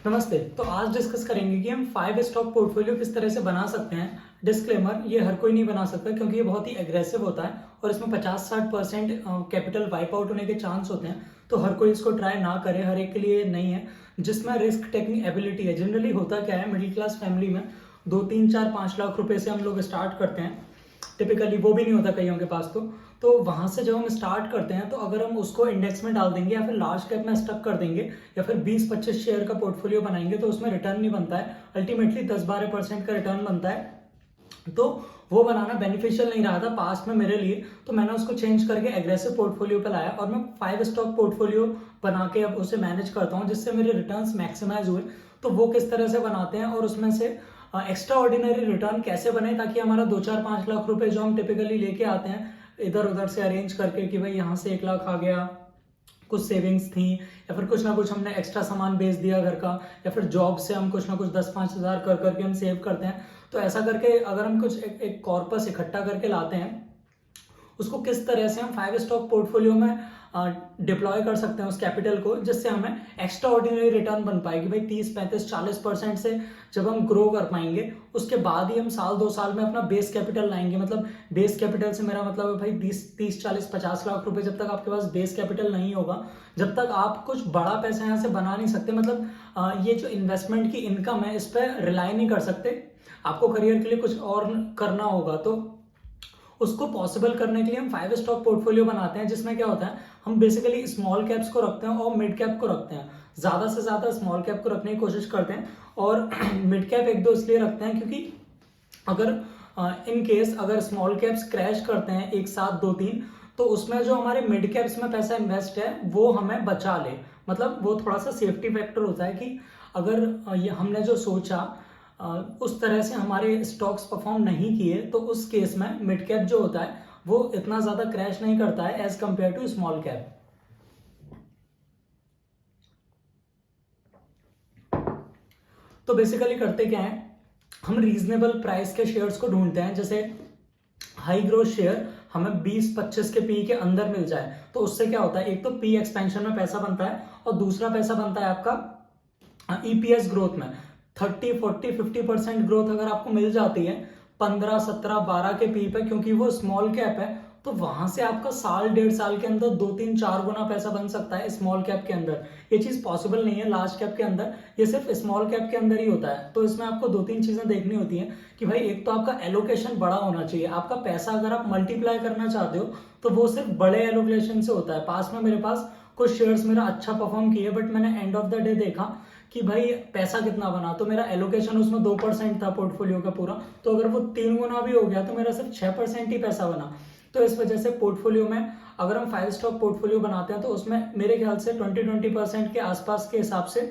नमस्ते। तो आज डिस्कस करेंगे कि हम 5 स्टॉक पोर्टफोलियो किस तरह से बना सकते हैं। डिस्क्लेमर, ये हर कोई नहीं बना सकता क्योंकि ये बहुत ही एग्रेसिव होता है और इसमें 50-60% कैपिटल वाइप आउट होने के चांस होते हैं। तो हर कोई इसको ट्राई ना करे, हर एक के लिए नहीं है। जिसमें रिस्क टेकिंग एबिलिटी है, जनरली होता क्या है, मिडिल क्लास फैमिली में 2 3 4 5 लाख रुपए से हम लोग स्टार्ट करते हैं। टिपिकली वो भी नहीं होता कईयों के पास। तो वहां से जब हम स्टार्ट करते हैं तो अगर हम उसको इंडेक्स में डाल देंगे या फिर लार्ज कैप में स्टक कर देंगे या फिर 20-25 शेयर का पोर्टफोलियो बनाएंगे तो उसमें रिटर्न नहीं बनता है। अल्टीमेटली 10-12% का रिटर्न बनता है। तो वो बनाना बेनिफिशियल नहीं रहा था पास्ट में मेरे लिए। तो मैंने उसको चेंज करके एग्रेसिव पोर्टफोलियो पे लाया और मैं 5 स्टॉक पोर्टफोलियो बना के अब उसे मैनेज करता हूँ जिससे मेरे रिटर्न्स मैक्सिमाइज हुए। तो वो किस तरह से बनाते हैं और उसमें से एक्स्ट्रा ऑर्डिनरी रिटर्न कैसे बने ताकि हमारा 2-4-5 लाख रुपए जो हम टिपिकली लेके आते हैं इधर उधर से अरेंज करके कि भाई यहाँ से 1 लाख आ गया, कुछ सेविंग्स थी या फिर कुछ ना कुछ हमने एक्स्ट्रा सामान बेच दिया घर का, या फिर जॉब से हम कुछ ना कुछ 10-5 हज़ार कर करके हम सेव करते हैं। तो ऐसा करके अगर हम कुछ एक कॉर्पस इकट्ठा करके लाते हैं, उसको किस तरह से हम 5 स्टॉक पोर्टफोलियो में डिप्लॉय कर सकते हैं उस कैपिटल को, जिससे हमें एक्स्ट्रा ऑर्डिनरी रिटर्न बन पाएगी। भाई 30-35-40% से जब हम ग्रो कर पाएंगे उसके बाद ही हम साल 2 साल में अपना बेस कैपिटल लाएंगे। मतलब बेस कैपिटल से मेरा मतलब है भाई 30-40-50 लाख रुपए जब तक आपके पास बेस कैपिटल नहीं होगा, जब तक आप कुछ बड़ा पैसा यहाँ से बना नहीं सकते। मतलब ये जो इन्वेस्टमेंट की इनकम है इस पर रिलाई नहीं कर सकते। आपको करियर के लिए कुछ और करना होगा तो उसको पॉसिबल करने के लिए हम 5 स्टॉक पोर्टफोलियो बनाते हैं, जिसमें क्या होता है, हम बेसिकली स्मॉल कैप्स को रखते हैं और मिड कैप को रखते हैं। ज्यादा से ज्यादा स्मॉल कैप को रखने की कोशिश करते हैं और मिड कैप 1-2 इसलिए रखते हैं क्योंकि अगर इन केस अगर स्मॉल कैप्स क्रैश करते हैं एक साथ 2-3, तो उसमें जो हमारे मिड कैप्स में पैसा इन्वेस्ट है वो हमें बचा ले। मतलब वो थोड़ा सा सेफ्टी फैक्टर होता है कि अगर ये हमने जो सोचा उस तरह से हमारे स्टॉक्स परफॉर्म नहीं किए तो उस केस में मिड कैप जो होता है वो इतना ज्यादा क्रैश नहीं करता है as compare to small cap. तो बेसिकली करते क्या है, हम रीजनेबल प्राइस के शेयर्स को ढूंढते हैं। जैसे हाई ग्रोथ शेयर हमें 20-25 के पी के अंदर मिल जाए तो उससे क्या होता है, एक तो पी एक्सपेंशन में पैसा बनता है और दूसरा पैसा बनता है आपका ईपीएस ग्रोथ में। 30-40-50% ग्रोथ अगर आपको मिल जाती है 15-17-12 के पी पे, क्योंकि वो स्मॉल कैप है, तो वहां से आपका साल 1.5 साल के अंदर 2-3-4 गुना पैसा बन सकता है स्मॉल कैप के अंदर। ये चीज पॉसिबल नहीं है लार्ज कैप के अंदर, ये सिर्फ स्मॉल कैप के अंदर ही होता है। तो इसमें आपको 2-3 चीजें देखनी होती हैं कि भाई एक तो आपका एलोकेशन बड़ा होना चाहिए। आपका पैसा अगर आप मल्टीप्लाई करना चाहते हो तो वो सिर्फ बड़े एलोकेशन से होता है। पास में मेरे पास कुछ शेयर्स मेरा अच्छा परफॉर्म किए बट मैंने एंड ऑफ द डे देखा कि भाई पैसा कितना बना, तो मेरा एलोकेशन उसमें 2% था पोर्टफोलियो का पूरा, तो अगर वो 3 गुना भी हो गया तो मेरा सिर्फ 6% ही पैसा बना। तो इस वजह से पोर्टफोलियो में अगर हम 5 स्टॉक पोर्टफोलियो बनाते हैं तो उसमें मेरे ख्याल से 20% के आसपास के हिसाब से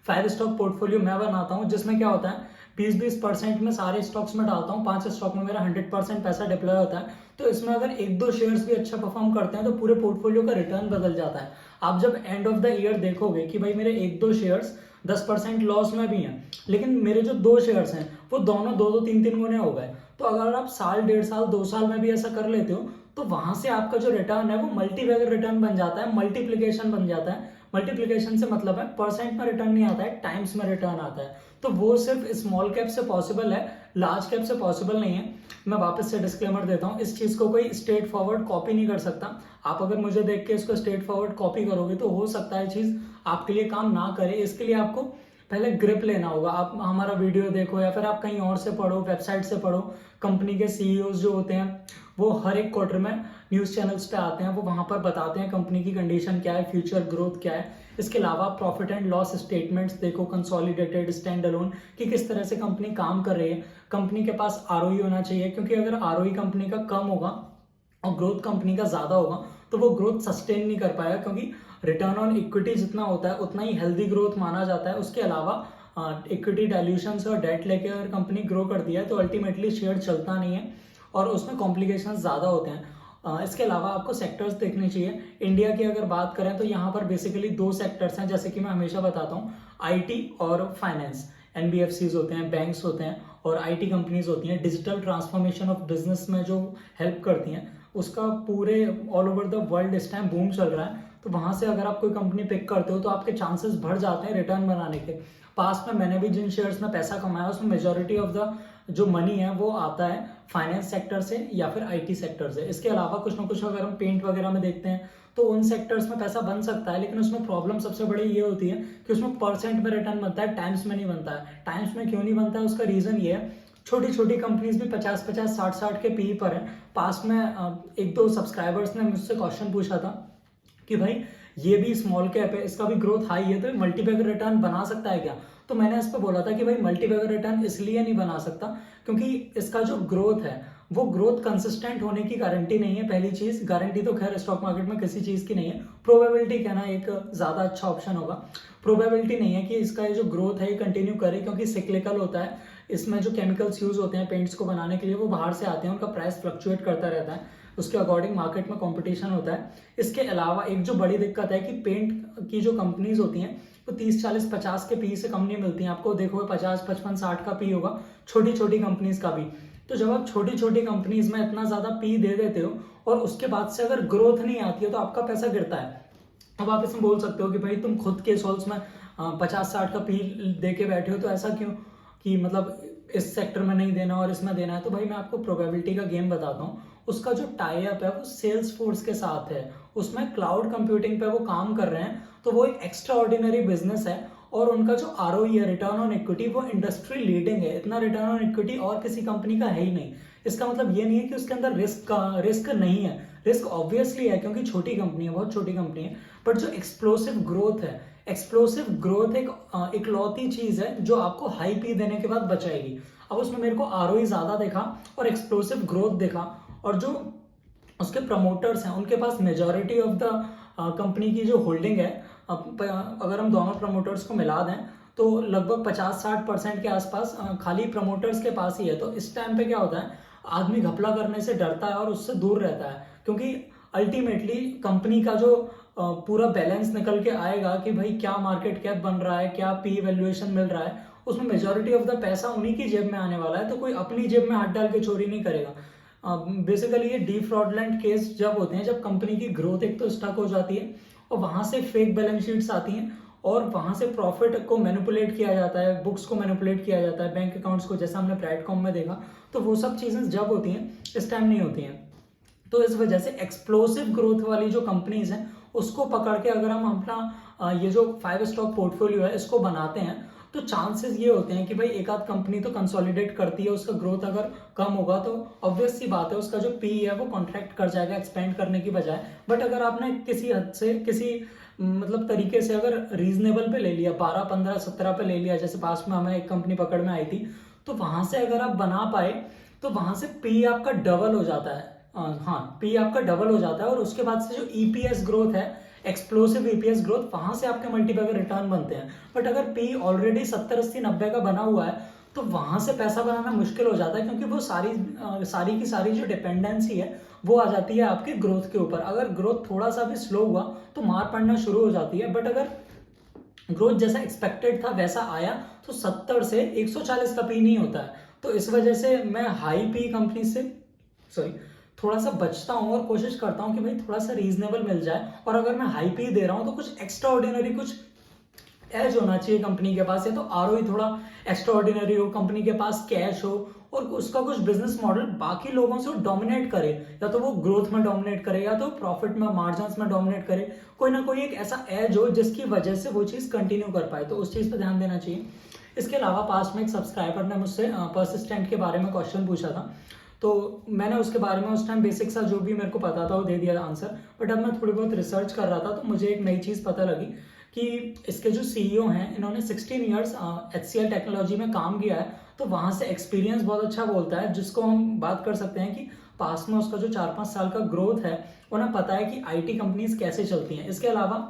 5 स्टॉक पोर्टफोलियो मैं बनाता हूं, जिसमें क्या होता है 20-20% में सारे स्टॉक्स में डालता हूं, 5 स्टॉक में मेरा 100% पैसा डिप्लॉय होता है। तो इसमें अगर 1-2 शेयर्स भी अच्छा परफॉर्म करते हैं तो पूरे पोर्टफोलियो का रिटर्न बदल जाता है। आप जब एंड ऑफ द ईयर देखोगे कि भाई मेरे 1-2 शेयर्स 10% लॉस में भी हैं, लेकिन मेरे जो 2 शेयर्स हैं वो दोनों 2-2 3-3 गुने हो गए। तो अगर आप साल 1.5 साल 2 साल में भी ऐसा कर लेते हो तो वहां से आपका जो रिटर्न है वो मल्टीवैगर रिटर्न बन जाता है, मल्टीप्लीकेशन बन जाता है। मल्टीप्लीकेशन से मतलब है परसेंट में रिटर्न नहीं आता है, टाइम्स में रिटर्न आता है। तो वो सिर्फ स्मॉल कैप से पॉसिबल है, लार्ज कैप से पॉसिबल नहीं है। मैं वापस से डिस्क्लेमर देता हूँ, इस चीज को कोई स्ट्रेट फॉरवर्ड कॉपी नहीं कर सकता। आप अगर मुझे देख के इसको स्ट्रेट फॉरवर्ड कॉपी करोगे तो हो सकता है चीज आपके लिए काम ना करे। इसके लिए आपको पहले ग्रिप लेना होगा। आप हमारा वीडियो देखो या फिर आप कहीं और से पढ़ो, वेबसाइट से पढ़ो। कंपनी के सीईओ जो होते हैं वो हर एक क्वार्टर में न्यूज चैनल्स पे आते हैं, वो वहां पर बताते हैं कंपनी की कंडीशन क्या है, फ्यूचर ग्रोथ क्या है। इसके अलावा प्रॉफिट एंड लॉस स्टेटमेंट्स देखो, कंसोलिडेटेड, स्टैंड अलोन, कि किस तरह से कंपनी काम कर रही है। कंपनी के पास आरओई होना चाहिए, क्योंकि अगर आरओई कंपनी का कम होगा और ग्रोथ कंपनी का ज्यादा होगा तो वो ग्रोथ सस्टेन नहीं कर पाएगा, क्योंकि रिटर्न ऑन इक्विटी जितना होता है उतना ही हेल्दी ग्रोथ माना जाता है। उसके अलावा इक्विटी डायल्यूशन और डेट लेके अगर कंपनी ग्रो कर दिया है तो अल्टीमेटली शेयर चलता नहीं है और उसमें कॉम्प्लिकेशन ज्यादा होते हैं। इसके अलावा आपको सेक्टर्स देखने चाहिए। इंडिया की अगर बात करें तो यहाँ पर बेसिकली 2 सेक्टर्स हैं, जैसे कि मैं हमेशा बताता हूँ, आईटी और फाइनेंस। एनबीएफसीज होते हैं, बैंक्स होते हैं और आईटी कंपनीज होती हैं, डिजिटल ट्रांसफॉर्मेशन ऑफ बिजनेस में जो हेल्प करती हैं, उसका पूरे ऑल ओवर द वर्ल्ड इस टाइम बूम चल रहा है। तो वहां से अगर आप कोई कंपनी पिक करते हो तो आपके चांसेस बढ़ जाते हैं रिटर्न बनाने के। पास्ट में मैंने भी जिन शेयर्स में पैसा कमाया उसमें मेजोरिटी ऑफ द जो मनी है वो आता है फाइनेंस सेक्टर से या फिर आईटी सेक्टर से। इसके अलावा कुछ ना कुछ अगर हम पेंट वगैरह में देखते हैं तो उन सेक्टर्स में पैसा बन सकता है, लेकिन उसमें प्रॉब्लम सबसे बड़ी ये होती है कि उसमें परसेंट में रिटर्न बनता है, टाइम्स में नहीं बनता है। टाइम्स में क्यों नहीं बनता है, उसका रीजन ये है, छोटी छोटी कंपनीज भी 50-50 60-60 के पी पर है। पास में एक दो सब्सक्राइबर्स ने मुझसे क्वेश्चन पूछा था कि भाई ये भी स्मॉल कैप है, इसका भी ग्रोथ हाई है, तो मल्टीबैगर रिटर्न बना सकता है क्या? तो मैंने इस पर बोला था कि भाई मल्टीबैगर रिटर्न इसलिए नहीं बना सकता क्योंकि इसका जो ग्रोथ है वो ग्रोथ कंसिस्टेंट होने की गारंटी नहीं है। पहली चीज, गारंटी तो खैर स्टॉक मार्केट में किसी चीज की नहीं है, प्रोबेबिलिटी कहना एक ज्यादा अच्छा ऑप्शन होगा। प्रोबेबिलिटी नहीं है कि इसका ये जो ग्रोथ है ये कंटिन्यू करे, क्योंकि सिक्लिकल होता है। इसमें जो केमिकल्स यूज होते हैं पेंट्स को बनाने के लिए वो बाहर से आते हैं, उनका प्राइस फ्लक्चुएट करता रहता है, उसके अकॉर्डिंग मार्केट में कंपटीशन होता है। इसके अलावा एक जो बड़ी दिक्कत है कि पेंट की जो कंपनीज होती हैं वो 30 40 50 के पी से कम नहीं मिलती हैं। आपको देखोगे 50 55 60 का पी होगा छोटी छोटी कंपनीज का भी। तो जब आप छोटी छोटी कंपनीज में इतना ज्यादा पी दे देते हो और उसके बाद से अगर ग्रोथ नहीं आती है तो आपका पैसा गिरता है। अब आप इसमें बोल सकते हो कि भाई तुम खुद के सोल्स में 50-60 का पी दे के बैठे हो, तो ऐसा क्यों कि मतलब इस सेक्टर में नहीं देना और इसमें देना है। तो भाई मैं आपको प्रोबेबिलिटी का गेम बताता हूँ। उसका जो टाई अप है वो सेल्स फोर्स के साथ है, उसमें क्लाउड कंप्यूटिंग पे वो काम कर रहे हैं, तो वो एक एक्स्ट्रा ऑर्डिनरी बिजनेस है। और उनका जो आरओई है, रिटर्न ऑन इक्विटी, वो इंडस्ट्री लीडिंग है। इतना रिटर्न ऑन इक्विटी और किसी कंपनी का है ही नहीं। इसका मतलब ये नहीं है कि उसके अंदर रिस्क नहीं है, रिस्क ऑब्वियसली है क्योंकि छोटी कंपनी है, बहुत छोटी कंपनी है। बट जो एक्सप्लोसिव ग्रोथ है, एक्सप्लोसिव ग्रोथ एक इकलौती चीज है जो आपको हाई पी देने के बाद बचाएगी। अब उसमें मेरे को आरओई ज्यादा देखा और एक्सप्लोसिव ग्रोथ देखा, और जो उसके प्रमोटर्स हैं उनके पास मेजॉरिटी ऑफ द कंपनी की जो होल्डिंग है, अगर हम दोनों प्रमोटर्स को मिला दें तो लगभग 50-60% के आसपास खाली प्रमोटर्स के पास ही है। तो इस टाइम पे क्या होता है, आदमी घपला करने से डरता है और उससे दूर रहता है, क्योंकि अल्टीमेटली कंपनी का जो पूरा बैलेंस निकल के आएगा कि भाई क्या मार्केट कैप बन रहा है, क्या पी वैल्यूएशन मिल रहा है, उसमें मेजॉरिटी ऑफ द पैसा उन्हीं की जेब में आने वाला है। तो कोई अपनी जेब में हाथ डाल के चोरी नहीं करेगा। बेसिकली ये डी फ्रॉडलेंट केस जब होते हैं जब कंपनी की ग्रोथ एक तो स्टक हो जाती है और वहां से फेक बैलेंस शीट्स आती हैं और वहां से प्रॉफिट को मैनिपुलेट किया जाता है, बुक्स को मैनिपुलेट किया जाता है, बैंक अकाउंट्स को, जैसा हमने प्लेटफॉर्म में देखा। तो वो सब चीजें जब होती हैं, इस टाइम नहीं होती हैं। तो इस वजह से एक्सप्लोसिव ग्रोथ वाली जो कंपनीज हैं उसको पकड़ के अगर हम अपना ये जो 5 स्टॉक पोर्टफोलियो है इसको बनाते हैं तो चांसेस ये होते हैं कि भाई एक आध कंपनी तो कंसोलिडेट करती है, उसका ग्रोथ अगर कम होगा तो ऑब्वियस सी बात है उसका जो पी है वो कॉन्ट्रैक्ट कर जाएगा एक्सपेंड करने की बजाय। बट अगर आपने किसी हद से किसी मतलब तरीके से अगर रीजनेबल पे ले लिया, 12 15 17 पे ले लिया, जैसे पास में हमें एक कंपनी पकड़ में आई थी, तो वहां से अगर आप बना पाए तो वहां से पी आपका डबल हो जाता है। हाँ, पी आपका डबल हो जाता है और उसके बाद से जो ईपीएस ग्रोथ है, एक्सप्लोसिव ईपीएस ग्रोथ, वहां से आपके मल्टीबैगर रिटर्न बनते हैं। बट अगर पी ऑलरेडी 70 80 90 का बना हुआ है तो वहां से पैसा बनाना मुश्किल हो जाता है, क्योंकि वो सारी की सारी जो डिपेंडेंसी है वो आ जाती है आपके ग्रोथ के ऊपर। अगर ग्रोथ थोड़ा सा भी स्लो हुआ तो मार पड़ना शुरू हो जाती है। बट अगर ग्रोथ जैसा एक्सपेक्टेड था वैसा आया तो 70 से 140 का पी नहीं होता है। तो इस वजह से मैं हाई पी कंपनी से थोड़ा सा बचता हूँ और कोशिश करता हूँ कि भाई थोड़ा सा रीजनेबल मिल जाए। और अगर मैं हाई पी दे रहा हूँ तो कुछ एक्स्ट्रा ऑर्डिनरी, कुछ एज होना चाहिए कंपनी के पास, या तो आरओई थोड़ा एक्स्ट्रा ऑर्डिनरी हो, कंपनी के पास कैश हो और उसका कुछ बिजनेस मॉडल बाकी लोगों से डोमिनेट करे, या तो वो ग्रोथ में डोमिनेट करे या तो प्रॉफिट में, मार्जिन्स में डोमिनेट करे। कोई ना कोई एक ऐसा एज हो जिसकी वजह से वो चीज कंटिन्यू कर पाए, तो उस चीज पर ध्यान देना चाहिए। इसके अलावा पास में एक सब्सक्राइबर ने मुझसे परसिस्टेंट के बारे में क्वेश्चन पूछा था, तो मैंने उसके बारे में उस टाइम बेसिक सा जो भी मेरे को पता था वो दे दिया आंसर। बट अब मैं थोड़ी बहुत रिसर्च कर रहा था तो मुझे एक नई चीज़ पता लगी कि इसके जो सीईओ हैं इन्होंने 16 इयर्स HCL टेक्नोलॉजी में काम किया है, तो वहाँ से एक्सपीरियंस बहुत अच्छा बोलता है, जिसको हम बात कर सकते हैं कि पास में उसका जो 4-5 साल का ग्रोथ है उन्हें पता है कि IT कंपनीज कैसे चलती हैं। इसके अलावा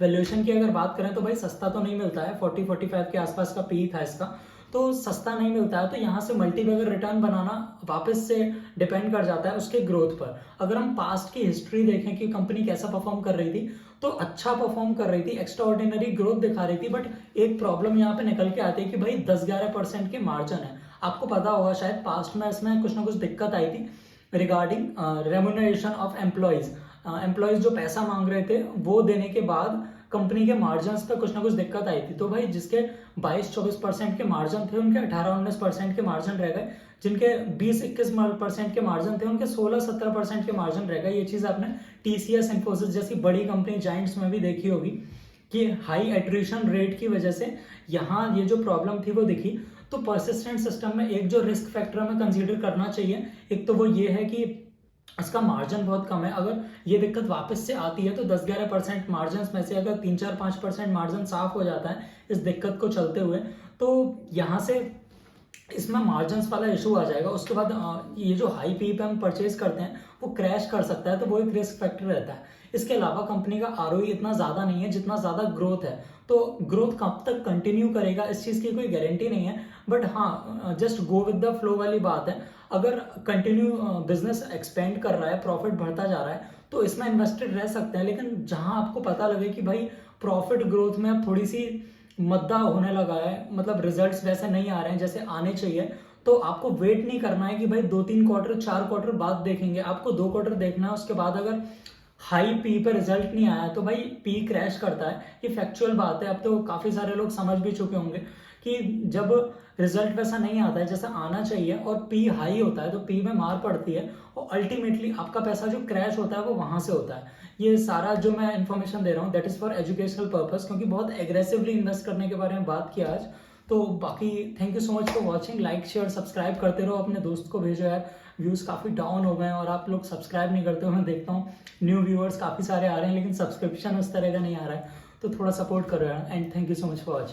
वैल्यूएशन की अगर बात करें तो भाई सस्ता तो नहीं मिलता है, 40-45 के आसपास का पी था इसका, तो सस्ता नहीं मिलता है। तो यहाँ से मल्टीबैगर रिटर्न बनाना वापस से डिपेंड कर जाता है उसके ग्रोथ पर। अगर हम पास्ट की हिस्ट्री देखें कि कंपनी कैसा परफॉर्म कर रही थी, तो अच्छा परफॉर्म कर रही थी, एक्स्ट्रा ऑर्डिनरी ग्रोथ दिखा रही थी। बट एक प्रॉब्लम यहाँ पे निकल के आती है कि भाई 10-11% के मार्जिन है। आपको पता होगा शायद पास्ट में इसमें कुछ ना कुछ दिक्कत आई थी regarding remuneration of employees. Employees जो पैसा मांग रहे थे वो देने के बाद कंपनी के मार्जिन पे कुछ ना कुछ दिक्कत आई थी। तो भाई जिसके 22-24% के मार्जिन थे उनके 18-19% के मार्जिन रह गए, जिनके 20-21% के मार्जिन थे उनके 16-17% के मार्जिन रह गए। ये चीज आपने टीसीएस, इन्फोसिस जैसी बड़ी कंपनी जाइंट्स में भी देखी होगी कि हाई एट्रिशन रेट की वजह से यहाँ ये जो प्रॉब्लम थी वो दिखी। तो परसिस्टेंट सिस्टम में एक जो रिस्क फैक्टर हमें कंसीडर करना चाहिए, एक तो वो ये है कि इसका मार्जिन बहुत कम है। अगर ये दिक्कत वापस से आती है तो 10-11% मार्जिन में से अगर 3-4-5% मार्जिन साफ हो जाता है इस दिक्कत को चलते हुए, तो यहाँ से इसमें मार्जिन वाला इशू आ जाएगा। उसके बाद ये जो हाई पी पे हम परचेज करते हैं वो क्रैश कर सकता है, तो वो एक रिस्क फैक्टर रहता है। इसके अलावा कंपनी का आरओई इतना ज़्यादा नहीं है जितना ज़्यादा ग्रोथ है, तो ग्रोथ कब तक कंटिन्यू करेगा इस चीज़ की कोई गारंटी नहीं है। बट हाँ, just go with the flow वाली बात है। अगर कंटिन्यू बिजनेस एक्सपेंड कर रहा है, प्रॉफिट बढ़ता जा रहा है, तो इसमें इन्वेस्टेड रह सकते हैं। लेकिन जहां आपको पता लगे कि भाई प्रॉफिट ग्रोथ में अब थोड़ी सी मद्दा होने लगा है, मतलब रिजल्ट्स वैसे नहीं आ रहे हैं जैसे आने चाहिए, तो आपको वेट नहीं करना है कि भाई 2-3 क्वार्टर 4 क्वार्टर बाद देखेंगे। आपको 2 क्वार्टर देखना है, उसके बाद अगर हाई पी पे रिजल्ट नहीं आया तो भाई पी क्रैश करता है। ये फैक्चुअल बात है। अब तो काफी सारे लोग समझ भी चुके होंगे कि जब रिजल्ट वैसा नहीं आता है जैसा आना चाहिए और पी हाई होता है तो पी में मार पड़ती है और अल्टीमेटली आपका पैसा जो क्रैश होता है वो वहां से होता है। ये सारा जो मैं इन्फॉर्मेशन दे रहा हूँ that is for educational purpose, क्योंकि बहुत एग्रेसिवली इन्वेस्ट करने के बारे में बात किया आज। तो बाकी thank you so much for watching. Like share subscribe करते रहो, अपने दोस्त को भेजो यार। व्यूज़ काफ़ी डाउन हो गए हैं और आप लोग सब्सक्राइब नहीं करते हो। मैं देखता हूँ न्यू व्यूअर्स काफ़ी सारे आ रहे हैं लेकिन सब्सक्रिप्शन उस तरह का नहीं आ रहा है, तो थोड़ा सपोर्ट करो यार। And thank you so much for watching.